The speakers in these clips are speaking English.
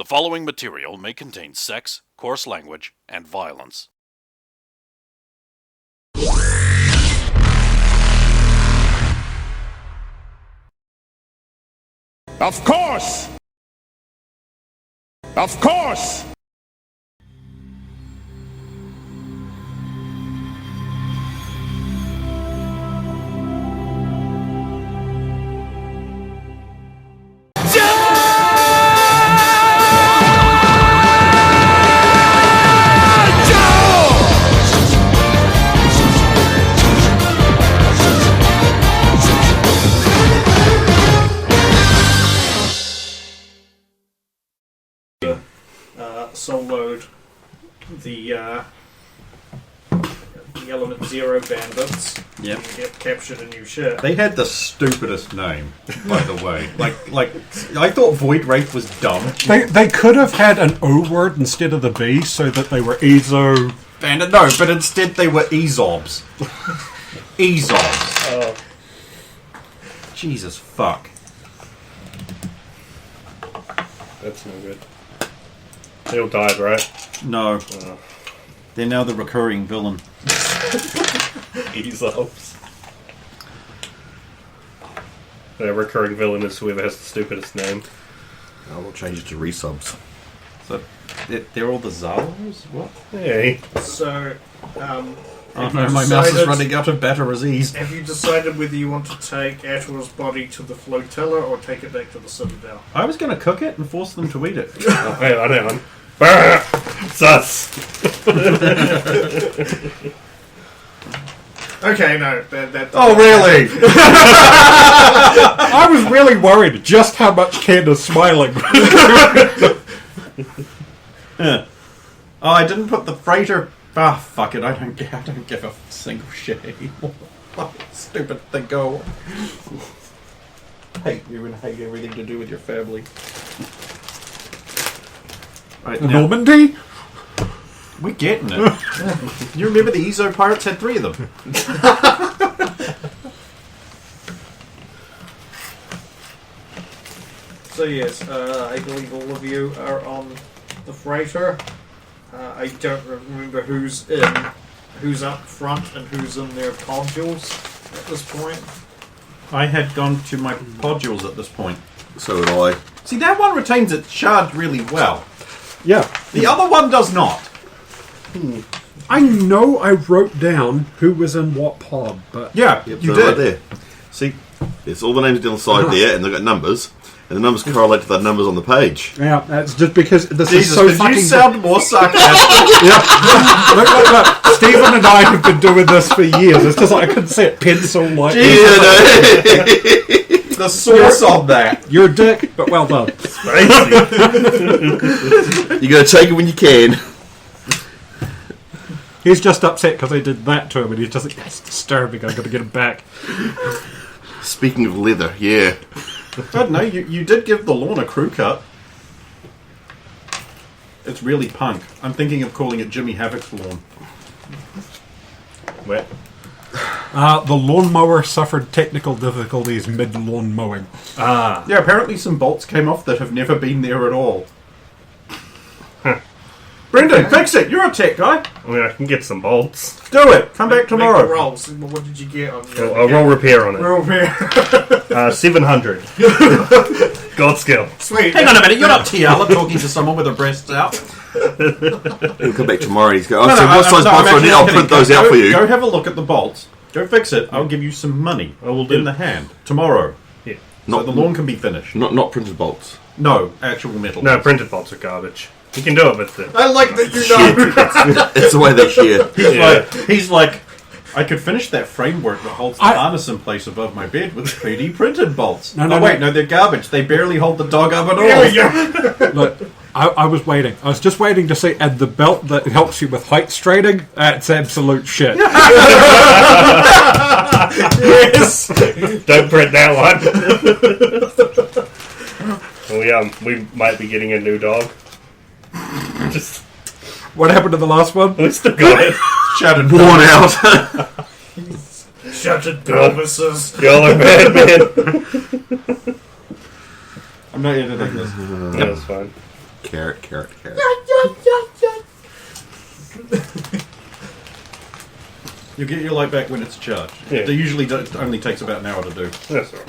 following material may contain sex, coarse language, and violence. Of course! Of course! Soloed the Element Zero bandits. Yep. Get captured a new ship. They had the stupidest name, by the way. Like I thought Void Wraith was dumb. They could have had an O word instead of the B, so that they were Ezo. Bandit, no, but instead they were Ezobs. Ezobs. Oh. Jesus fuck. That's no good. They all died, right? No. They're now the recurring villain. Ezobs. The recurring villain is whoever has the stupidest name. I will change it to resubs. So they're all the Zalos? What? Hey. So, Oh no, my mouse is running out of batteries. have you decided whether you want to take Atwell's body to the flotilla or take it back to the Citadel? I was going to cook it and force them to eat it. Oh, hang on. Brr! Sus! Okay, no. That Oh, really? I was really worried just how much Candace smiling. Oh, I didn't put the freighter... Ah, fuck it, I don't give a single shit anymore. Fucking stupid thing, go. Hate you and hate everything to do with your family. Right, now, Normandy? we're getting it. You remember the Ezo pirates had 3 of them? So yes, I believe all of you are on the freighter. I don't remember who's up front and who's in their podules at this point. I had gone to my podules at this point. So would I. See, that one retains its charge really well. Yeah. The other one does not. I know I wrote down who was in what pod, but... Yeah, Yep, you they're did. right there. See, it's all the names down the side there, and they've got numbers, and the numbers correlate to the numbers on the page. Yeah, that's just because this Jesus, is so could fucking... you sound more sarcastic? Yeah. Look. Stephen and I have been doing this for years. It's just like I couldn't say it pencil like The source of that. You're a dick, but well done. You got to take it when you can. He's just upset because I did that to him, and he's just like, that's disturbing, I've got to get him back. Speaking of leather, yeah. I don't know, you did give the lawn a crew cut. It's really punk. I'm thinking of calling it Jimmy Havoc's lawn. Wet. The lawnmower suffered technical difficulties mid-lawn mowing. Ah. Yeah, apparently some bolts came off that have never been there at all. Brendan, fix it! You're a tech guy. I mean, I can get some bolts. Do it! Come back Make the tomorrow. rolls. What did you get on your... I'll roll repair on it. Roll repair. 700. God skill. Sweet. Hang on a minute, you're not Tiala talking to someone with their breasts out. He'll come back tomorrow and he's going, No, so what size bolts do I need? I'll print those out for you. Go have a look at the bolts. Go fix it. I'll give you some money. I will do. In the hand. Tomorrow. Yeah. So the lawn can be finished. Not printed bolts. No, actual metal. No, printed bolts are garbage. You can do it with the... I like that you know. It's the way they share. He's like, I could finish that framework that holds the harness in place above my bed with 3D printed bolts. No, they're garbage. They barely hold the dog up at all. There we go. Look, I was waiting. I was just waiting to see, and the belt that helps you with height straightening, that's absolute shit. Yes. Don't print that one. We might be getting a new dog. Just... What happened to the last one? We still got it. Shattered, Worn out. Shattered pelvises. Y'all are bad, man. I'm not editing this. That's fine. Carrot. You get your light back when it's charged. Yeah. They usually only takes about an hour to do. That's all right.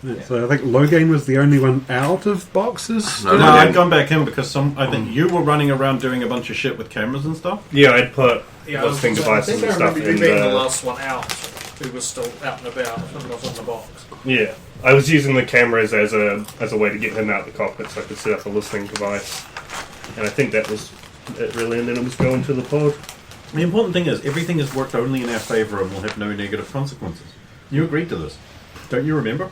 Yeah, so I think Logan was the only one out of boxes. No, No, I I'd didn't. gone back in because I think you were running around doing a bunch of shit with cameras and stuff. Yeah, I'd put Yeah, listening I devices think I and stuff remember in you being the the... last one out, who was still out and about, and not in the box. Yeah. I was using the cameras as a way to get him out of the cockpit so I could set up a listening device. And I think that was it really, and then it was going to the pod. The important thing is, everything has worked only in our favour and will have no negative consequences. You agreed to this. Don't you remember?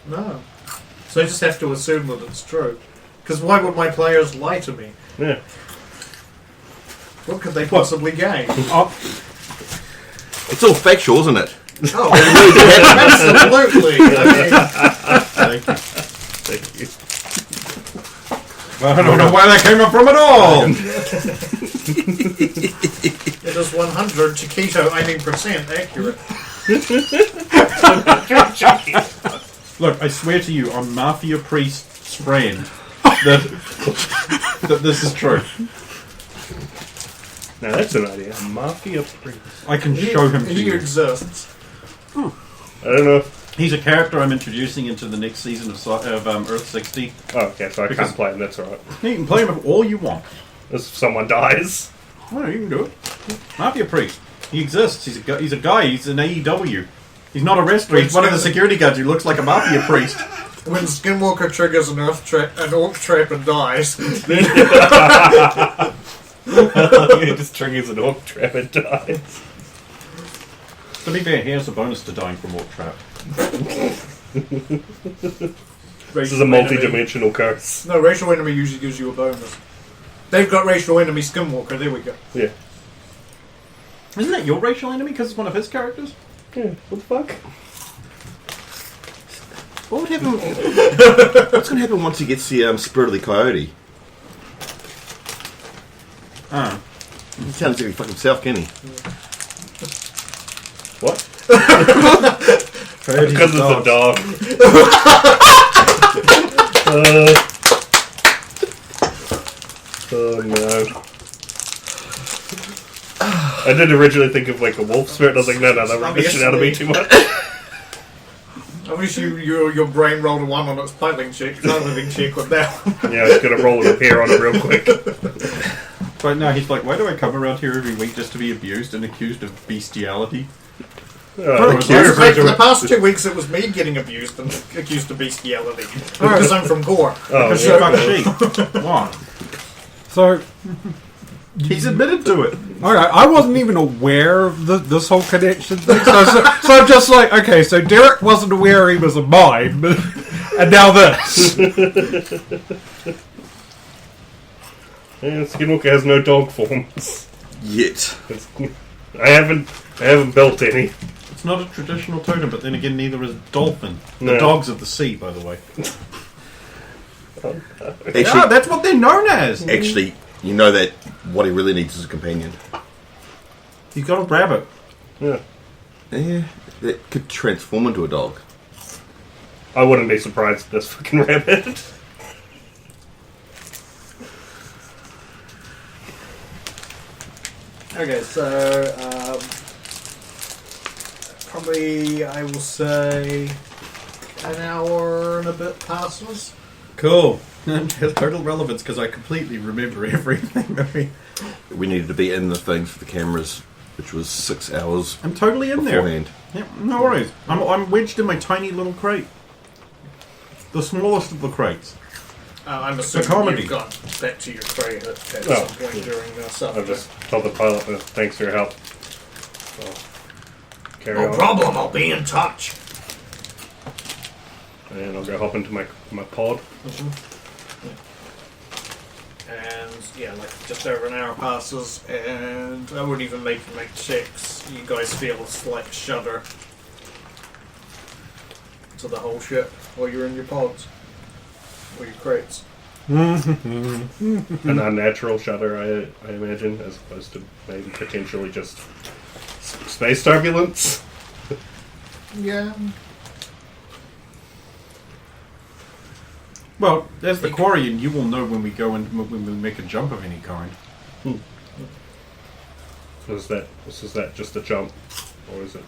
No. So I just have to assume that it's true. Because why would my players lie to me? Yeah. What could they possibly gain? Oh, It's all factual, isn't it? Oh, absolutely. I thank you. Thank you. I don't know where that came from at all! mean, it is 100 Chiquito aiming % accurate. Look, I swear to you, on Mafia Priest's friend, that this is true. Now that's an idea. Mafia priest. I can show him to He you. exists. I don't know. He's a character I'm introducing into the next season of Earth 60. Oh, okay, so I Because- can't play him. That's alright. You can play him all you want. If someone dies. Well, you can do it. Mafia Priest. He exists. He's a guy. He's an AEW. He's not a wrestler. He's one of the security guards who looks like a Mafia Priest. When Skinwalker triggers an orc trap and dies, It just triggers an orc trap and dies. To be fair, here's a bonus to dying from Orc Trap. This is a multi-dimensional curse. No, racial enemy usually gives you a bonus. They've got racial enemy Skinwalker. There we go. Yeah. Isn't that your racial enemy because it's one of his characters? Yeah, what the fuck? What would happen? What's going to happen once he gets the Spirit of the Coyote? Ah. He sounds like he fuck himself, can he? What? Coyotes Because are it's a dog. Oh no. I did originally think of like a wolf spirit. I was like, no, that would be shit out of me too much. I wish your brain rolled a 1 on its piloting check with that one. Yeah, I was gonna roll a repair on it real quick. But now he's like, why do I come around here every week just to be abused and accused of bestiality? Oh, For the past 2 weeks, it was me getting abused and accused of bestiality. Because I'm from Gore. oh, Because yeah. you fuck sheep. What? So, He's admitted to it. alright, I wasn't even aware of this whole connection thing. So I'm just like, okay, so Derek wasn't aware he was a mime, and now this. Yeah, Skinwalker has no dog forms. Yet. I haven't built any. It's not a traditional totem, but then again, neither is dolphin. The No. dogs of the sea, by the way. Actually, Yeah, that's what they're known as. actually, you know that what he really needs is a companion. He's got a rabbit. Yeah. Yeah, that could transform into a dog. I wouldn't be surprised at this fucking rabbit. Okay, so probably I will say an hour and a bit passes. Cool. It has total relevance because I completely remember everything. I mean, We needed to be in the things for the cameras, which was 6 hours I'm totally in there. beforehand. Yeah, no worries. I'm wedged in my tiny little crate. The smallest of the crates. I'm assuming comedy. you've got back to your crate at Oh. some point during this. I've just told the pilot, thanks for your help. So, carry No on. problem, I'll be in touch. And I'll go hop into my pod. And yeah, like just over an hour passes, and I wouldn't even make checks. You guys feel a slight shudder to the whole ship while you're in your pods or your crates. An unnatural shudder, I imagine, as opposed to maybe potentially just space turbulence. Yeah. Well, as the Quarian, you will know when we go and when we make a jump of any kind. Is that just a jump, or is it?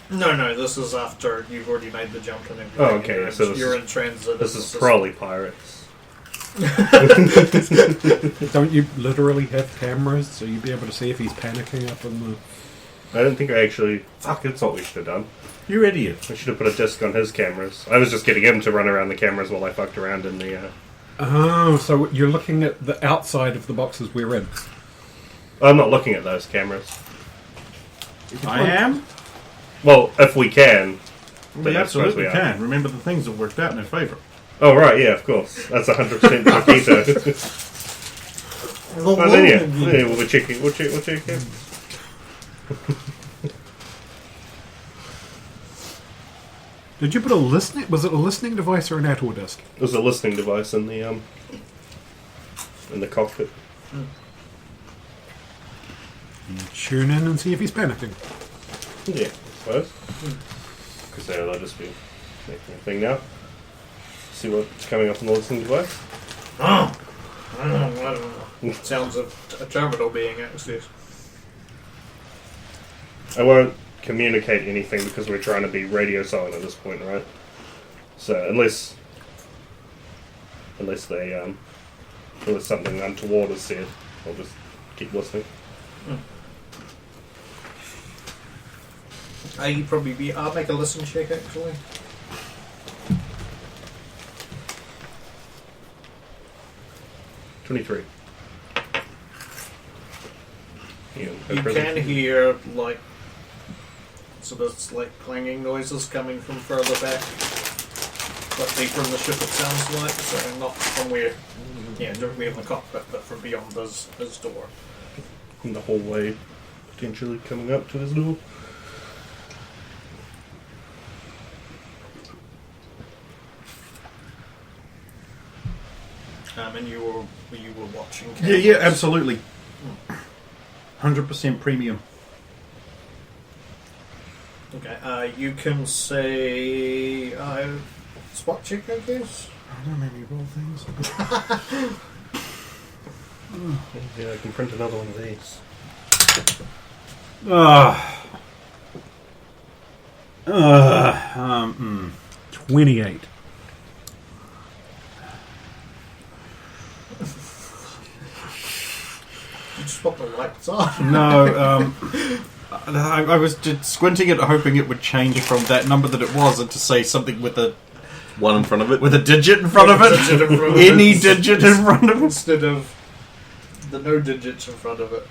No, this is after you've already made the jump and everything. Oh, okay, You're, so you're in transit. This is probably pirates. Don't you literally have cameras so you'd be able to see if he's panicking up in the... I don't think I actually... Fuck, that's what we should have done. You idiot. We should have put a disc on his cameras. I was just getting him to run around the cameras while I fucked around in the... Oh, so you're looking at the outside of the boxes we're in. I'm not looking at those cameras. I am? Well, if we can. We Then I suppose absolutely we are. can. Remember, the things have worked out in our favour. Oh, right, yeah, of course. That's 100% Paquito. Oh, then yeah, we'll check it. We'll check it. Did you put a listening... Was it a listening device or an ATOR disc? There's a listening device in the cockpit. Tune in and see if he's panicking. Yeah, I suppose. Because they'll just be making a thing now. See what's coming up on the listening device. I don't know. Sounds of a terminal being accessed. I won't communicate anything because we're trying to be radio silent at this point, right? So unless something untoward is said, I'll just keep listening. You'd probably be. I'll make a listen check actually. $23. You can hear like sort of like clanging noises coming from further back, but deeper in the ship it sounds like. So not from where, directly in the cockpit, but from beyond his door. In the hallway, potentially coming up to his door. And you were watching. Yeah, absolutely. 100% premium. Okay, you can say spot check, I guess. I don't maybe roll things. Yeah, I can print another one of these. 28. You just put the lights on. No, I was just squinting at it, hoping it would change from that number that it was and to say something with a One in front of it. with a digit in front of it. Digit in front of Any it. digit in front of it. Instead of the no digits in front of it.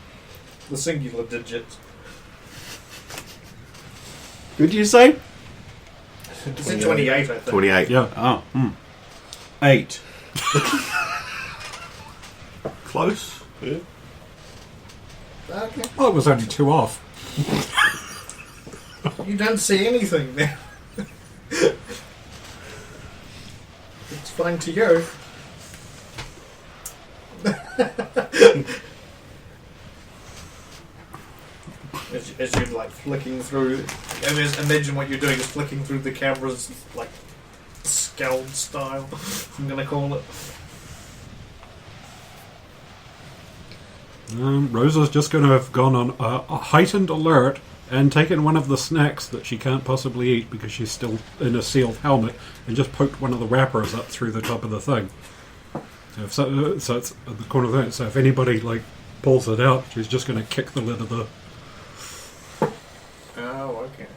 The singular digits. What'd you say? It's in 28, I think. 28. Yeah. Oh. 8. Close. Yeah. Okay. Well, it was only 2 off. You don't see anything there. It's fine to you. As you're like flicking through, I mean, imagine what you're doing is flicking through the cameras like scald style. I'm gonna call it. Rosa's just going to have gone on a heightened alert and taken one of the snacks that she can't possibly eat because she's still in a sealed helmet and just poked one of the wrappers up through the top of the thing. So it's at the corner of that. So if anybody like pulls it out, she's just going to kick the lid of the... Oh, okay.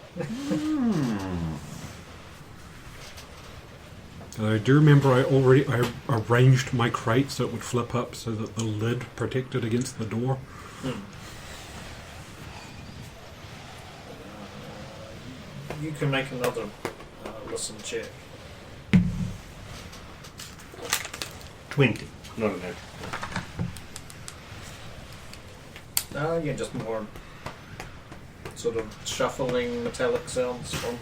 I do remember I arranged my crate so it would flip up so that the lid protected against the door. You can make another listen check. 20. Not an extra. Yeah, just more sort of shuffling metallic sounds from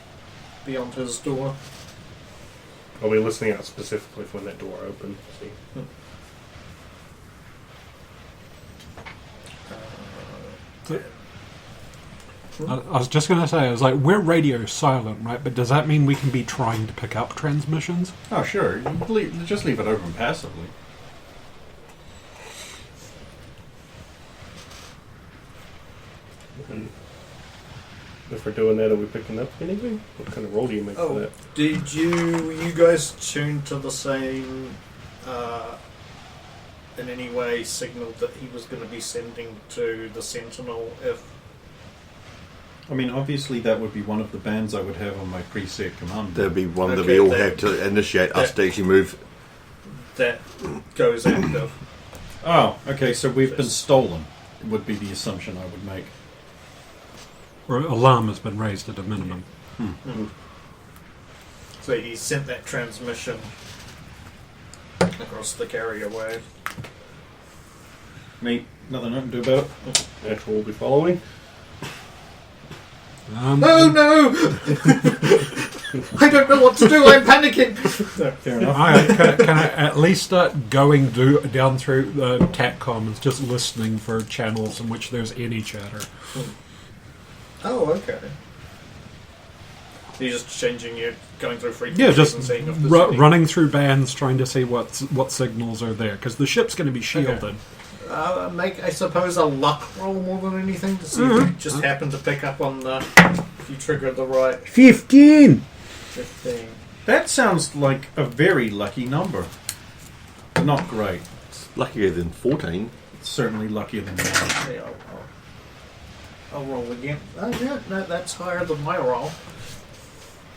beyond his door. Are we listening out specifically for when that door opened? See? I was just going to say, I was like, we're radio silent, right? But does that mean we can be trying to pick up transmissions? Oh, sure. Just leave it open passively. And if we're doing that, are we picking up anything? What kind of roll do you make for Oh, that? did you guys tune to the same, in any way, signal that he was going to be sending to the Sentinel if... I mean, obviously that would be one of the bands I would have on my preset command. There'd be one that Okay, we all that- have to initiate us that- to actually move. that goes active? Oh, okay, so we've been stolen, would be the assumption I would make. Or alarm has been raised at a minimum. So he sent that transmission across the carrier wave. Neat. Nothing I can do about it. Natural will be following. Oh no! I don't know what to do, I'm panicking! No. Fair enough. Can I at least start going down through the TACCOM and just listening for channels in which there's any chatter? Oh, okay. So you're just changing your... going through frequencies Yeah, just and seeing if there's any... running through bands, trying to see what signals are there, because the ship's going to be shielded. Make, I suppose, a luck roll more than anything to see if you just happen to pick up on the... if you trigger the right 15! 15. That sounds like a very lucky number. Not great. Luckier than 14. It's certainly luckier than 9. Okay, I'll roll again. Oh, yeah, no, that's higher than my roll.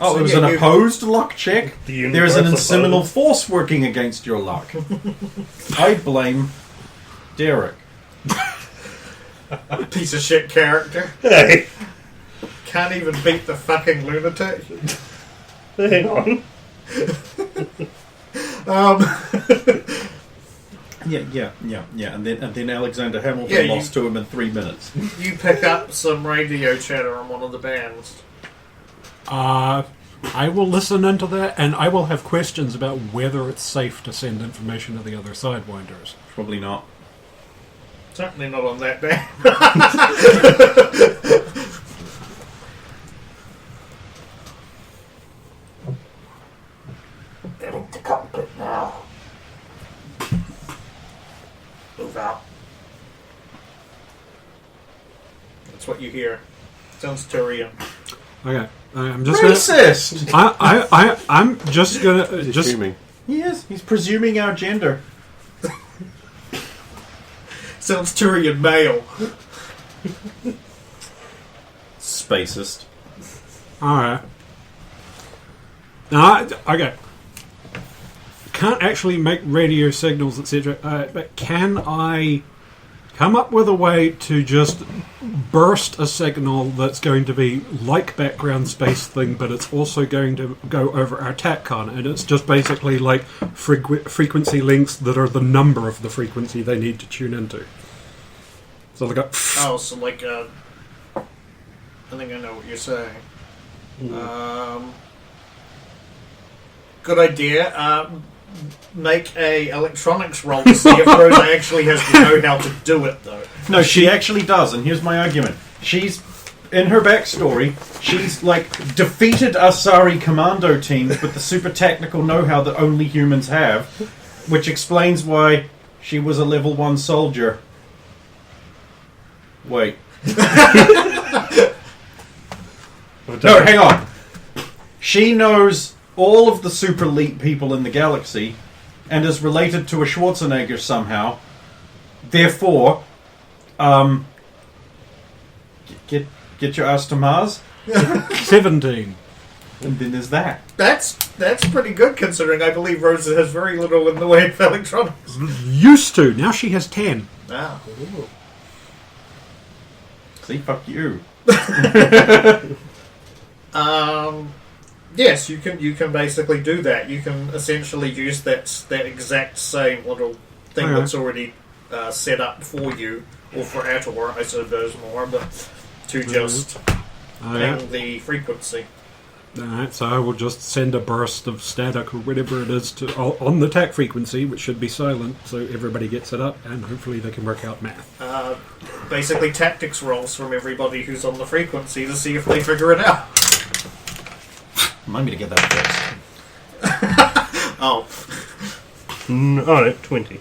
Oh, So it was yeah, an you- opposed luck check? The There is an universe inseminal opposed. force working against your luck. I blame Derek. Piece of shit character. Hey, Can't even beat the fucking lunatic. hang on. Yeah. And then Alexander Hamilton Yeah, you- lost to him in 3 minutes. You pick up some radio chatter on one of the bands. I will listen into that, and I will have questions about whether it's safe to send information to the other Sidewinders. Probably not. Certainly not on that band. Get into cockpit now. Move out. That's what you hear. Sounds Turian. Okay, I'm just gonna. Racist! I'm just gonna just. Assuming. Yes, he's presuming our gender. Sounds Turian male. Spacist. All right. Now, okay. Can't actually make radio signals, etc. But can I come up with a way to just burst a signal that's going to be like background space thing, but it's also going to go over our TACCON, and it's just basically like frequency links that are the number of the frequency they need to tune into. So they go. Oh, so like, I think I know what you're saying. Good idea. Make a electronics roll to see if Rosa actually has the know-how to do it, though. No, she actually does, and here's my argument. She's, in her backstory, she's, like, defeated Asari commando teams with the super technical know-how that only humans have, which explains why she was a level 1 soldier. Wait. No, hang on. She knows all of the super elite people in the galaxy and is related to a Schwarzenegger somehow. Therefore, get your ass to Mars, 17. and then there's that. That's pretty good, considering I believe Rosa has very little in the way of electronics. Used to. Now she has 10. Ah. See, fuck you. Yes, you can basically do that. You can essentially use that exact same little thing Okay. that's already set up for you, or for Ator, I suppose more, but to just Yeah. ping the frequency. Alright, so I will just send a burst of static or whatever it is on the TAC frequency, which should be silent, so everybody gets it up, and hopefully they can work out math. Basically, tactics rolls from everybody who's on the frequency to see if they figure it out. Remind me to get that fixed. Oh. No, 20.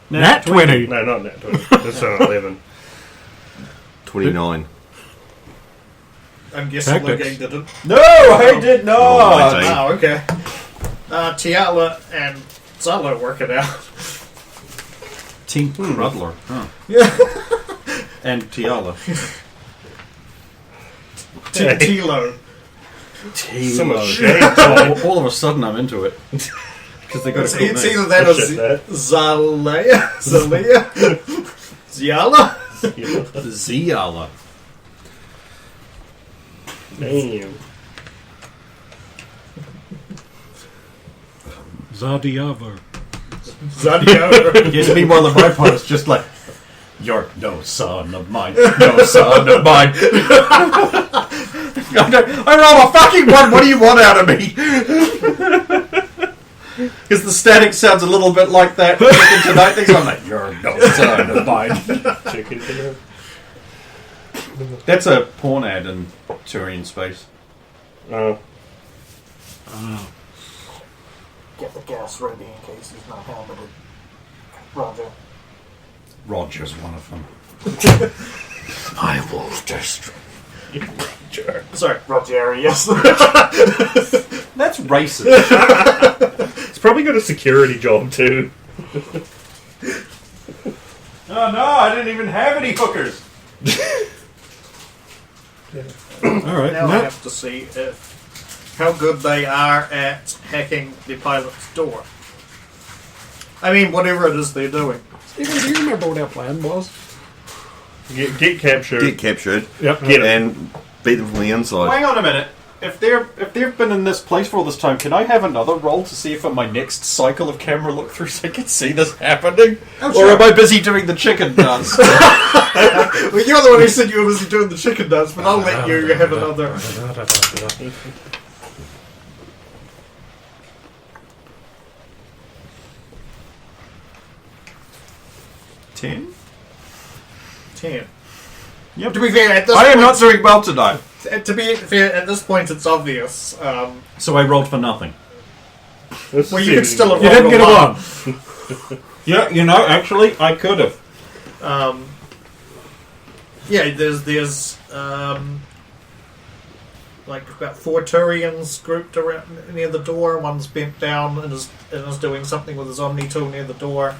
Nat 20! No, not net 20. That's not 11. 29. I'm guessing the Tactics. game didn't. No, I did not! Oh, okay. Tiala and Zala work it out. Team Crudler. Huh. And Tiala. Tilo. So much Tilo. shade. All of a sudden I'm into it. Because they got a cool It's name. either that or Shit, that. Zalea. Ziala? Ziala. Damn. Zadiavo. Zadio. Yes, meanwhile the my part is just like, you're no son of mine. No son of mine. I roll a fucking one. What do you want out of me? Because the static sounds a little bit like that. Tonight things I'm like, you're no son of mine. Chicken dinner. That's a porn ad in Turian space. Oh. Get the gas ready in case he's not helmeted. Roger. Roger's one of them. I will destroy. Sure. Sorry, Roger, yes. That's racist. It's probably got a security job too. Oh no, I didn't even have any hookers. Alright, Now I Nat, have to see how good they are at hacking the pilot's door. I mean, whatever it is they're doing. Steven, do you remember what our plan was? Get captured. Get captured Yep. Get 'em. and beat them from the inside. Hang on a minute. If they've been in this place for all this time, can I have another roll to see if on my next cycle of camera look-throughs I can see this happening? Oh, Or sure. am I busy doing the chicken dance? Well, you're the one who said you were busy doing the chicken dance, but I'll let you have another. Ten? 10. Yep. To be fair, at this I am point, not doing well tonight. To be fair, at this point, it's obvious. So I rolled for nothing. Let's Well, see you could if still have You didn't rolled get a one. one. Yeah, you know, actually, I could have. Yeah, there's like about 4 Turians grouped around near the door. One's bent down and is doing something with his Omni tool near the door,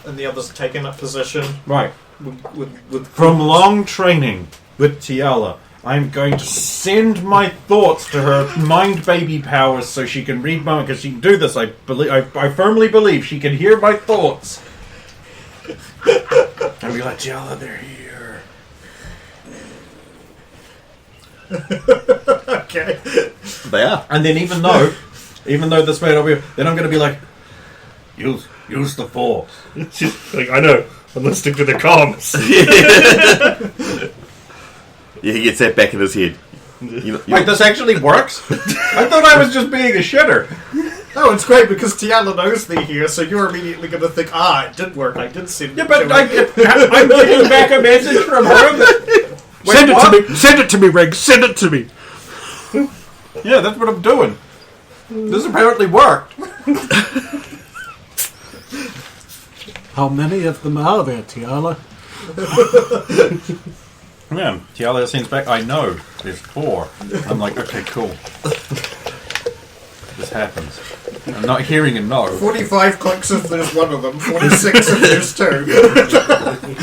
and the other's taking up position Right. with From long training with Tiala, I'm going to send my thoughts to her mind baby powers so she can read my... Because she can do this, I firmly believe she can hear my thoughts. And be like, Tiala, they're here. Okay. They are. And then even though this may not be... Then I'm going to be like, use the force. She's like, I know. I'm listening to the comms. Yeah, he gets that back in his head. You know, Wait, this actually works? I thought I was just being a shitter. Oh, it's great because Tiala knows they're here, so you're immediately going to think, it did work. I did send Yeah, it but to I'm getting back a message from her. Send it to me. Send it to me, Riggs. Send it to me. Yeah, that's what I'm doing. This apparently worked. How many of them are there, Tiala? Yeah, Tiala sends back, I know, there's 4. I'm like, okay, cool. This happens. I'm not hearing a no. 45 clicks if there's one of them, 46 if there's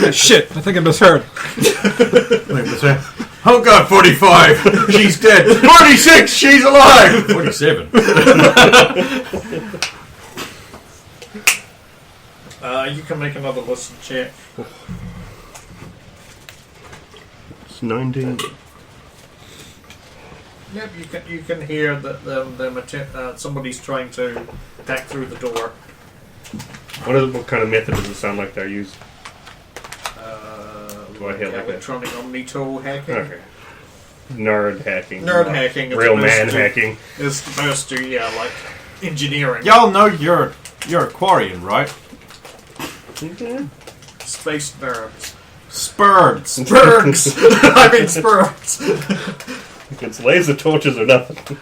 2. Shit, I think I misheard. Wait, what's that? Oh god, 45! She's dead! 46! She's alive! 47. You can make another listen check. It's 19. Yep, you can hear that somebody's trying to hack through the door. What kind of method does it sound like they're using? Uh, Do I hear like that? electronic Omni tool hacking. Okay. nerd hacking. Nerd hacking. Real man hacking. Is supposed to, like engineering. Y'all know you're Aquarian, right? Space nerds. Spurds. Spurgs! I mean spurgs. It's laser torches or nothing.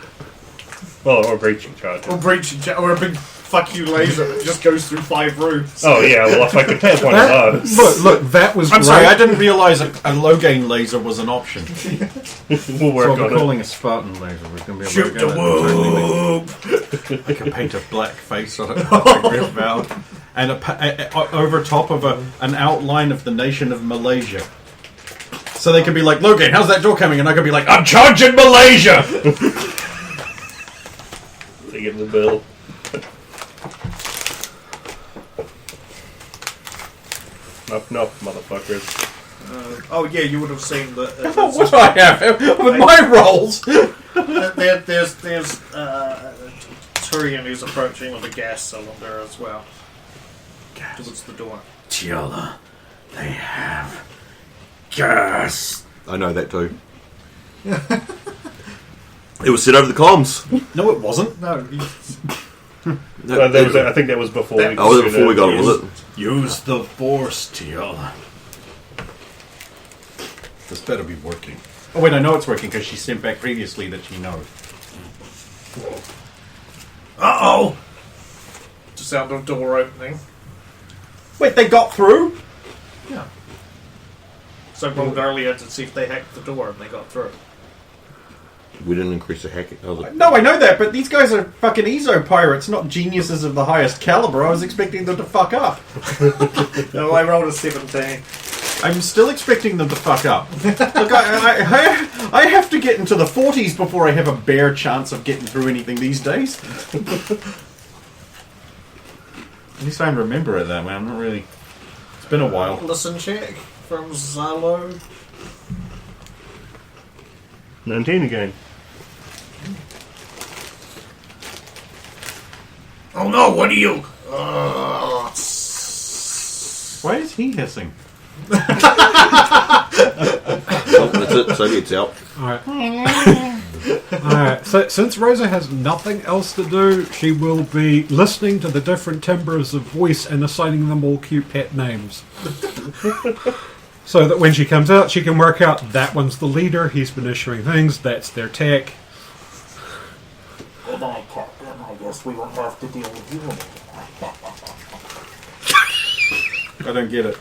Well, or breaching charges. Or a big fuck you laser that just goes through 5 roofs. Oh yeah, well if I could have one of those. Look, that was I'm great. sorry, I didn't realise a low gain laser was an option. We'll So work I'll be on it. calling a Spartan laser. We're going to be Shoot able to the whoop! I can paint a black face on it. Like real valve. And over top of an outline of the nation of Malaysia. So they could be like, Logan, how's that door coming? And I could be like, I'm charging Malaysia! They give the bill. Knock, motherfuckers. Oh yeah, you would have seen that. What would I have with my rolls? There's Turian who's approaching with a gas cylinder as well. Towards the door. Tiola, they have gas. I know that too. It was said over the comms. No, it wasn't. No, No, I think that was before we oh, was it before we got it, was it? Use the force, Tiola. This better be working. Oh wait, I know it's working because she sent back previously that she knows. uh-oh! The sound of door opening. Wait, they got through? Yeah. So I rolled earlier to see if they hacked the door and they got through. We didn't increase the hacking. Oh, No, I know that, but these guys are fucking Ezo pirates, not geniuses of the highest caliber. I was expecting them to fuck up. No, I rolled a 17. I'm still expecting them to fuck up. Look, I have to get into the 40s before I have a bare chance of getting through anything these days. At least I remember it that way. I'm not really... It's been a while. Listen check from Zalo. 19 again. Oh no, what are you? Why is he hissing? oh, that's it. Soviet's out. Alright, so since Rosa has nothing else to do, she will be listening to the different timbres of voice and assigning them all cute pet names. So that when she comes out, she can work out that one's the leader, he's been issuing things, that's their tech. Good night, Captain. I guess we won't have to deal with you. I don't get it.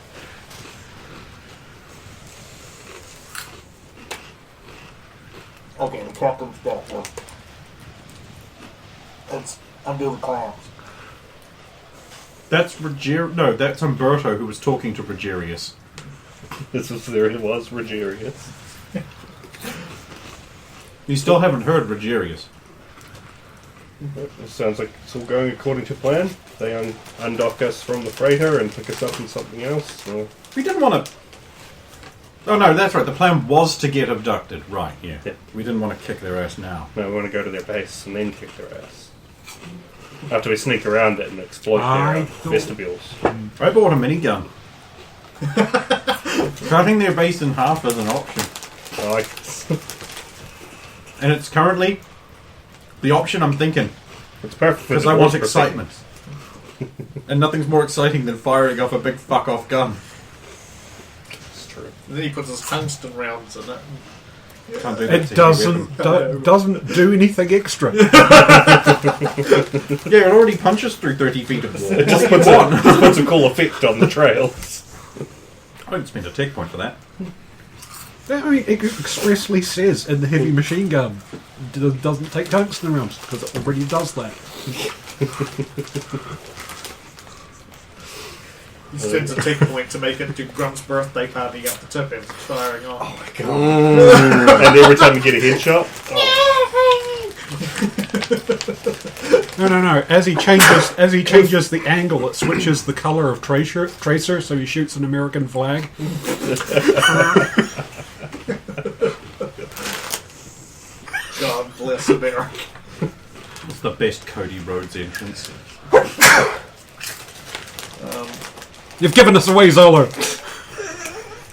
Okay, the captain's back there. Let's undo the clamps. That's No, that's Umberto who was talking to Rogerius. There it was, Rogerius. You still haven't heard Rogerius. It sounds like it's all going according to plan. They undock us from the freighter and pick us up in something else. So. We didn't want to... Oh no, that's right. The plan was to get abducted. Right, yeah. We didn't want to kick their ass now. No, we want to go to their base and then kick their ass. After we sneak around it and exploit their vestibules. I bought a minigun. Cutting their base in half is an option. I like this. And it's currently the option I'm thinking. It's perfect Because I want excitement. And nothing's more exciting than firing off a big fuck-off gun. It's true. And then he puts his tungsten rounds in it. Can't do that It to doesn't do anything extra. Yeah, it already punches through 30 feet of wall. It just puts a cool effect on the trails. I don't spend a tech point for that. I mean, it expressly says in the heavy machine gun doesn't take tungsten rounds because it already does that. He sends a tick point to make it to Grunt's birthday party up the tip end, firing off. Oh my god. And every time you get a headshot. Oh. No. As he changes the angle, it switches the color of tracer, so he shoots an American flag. God bless America. It's the best Cody Rhodes entrance. You've given us away, Zolo.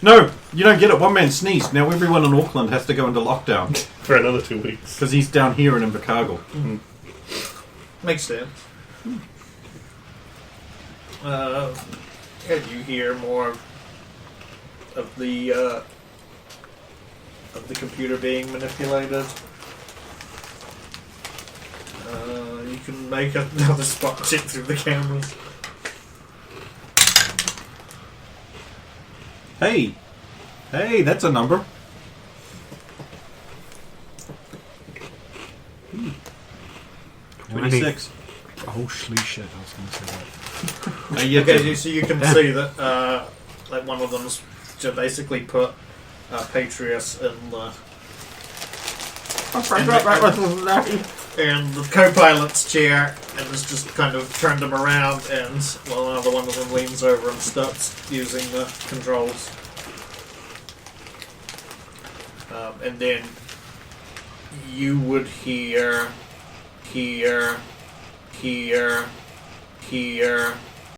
No, You don't get it. One man sneezed. Now everyone in Auckland has to go into lockdown For another 2 weeks. because he's down here in Invercargill. Makes sense. Can you hear more of the computer being manipulated? You can make another spot check through the cameras. Hey, that's a number. Hmm. 26. Oh, shit, I was going to say that. Okay, so you can see that like one of them's to basically put Patrius in the co-pilot's chair and has just kind of turned him around, and well, another one of them leans over and starts using the controls. And then you would hear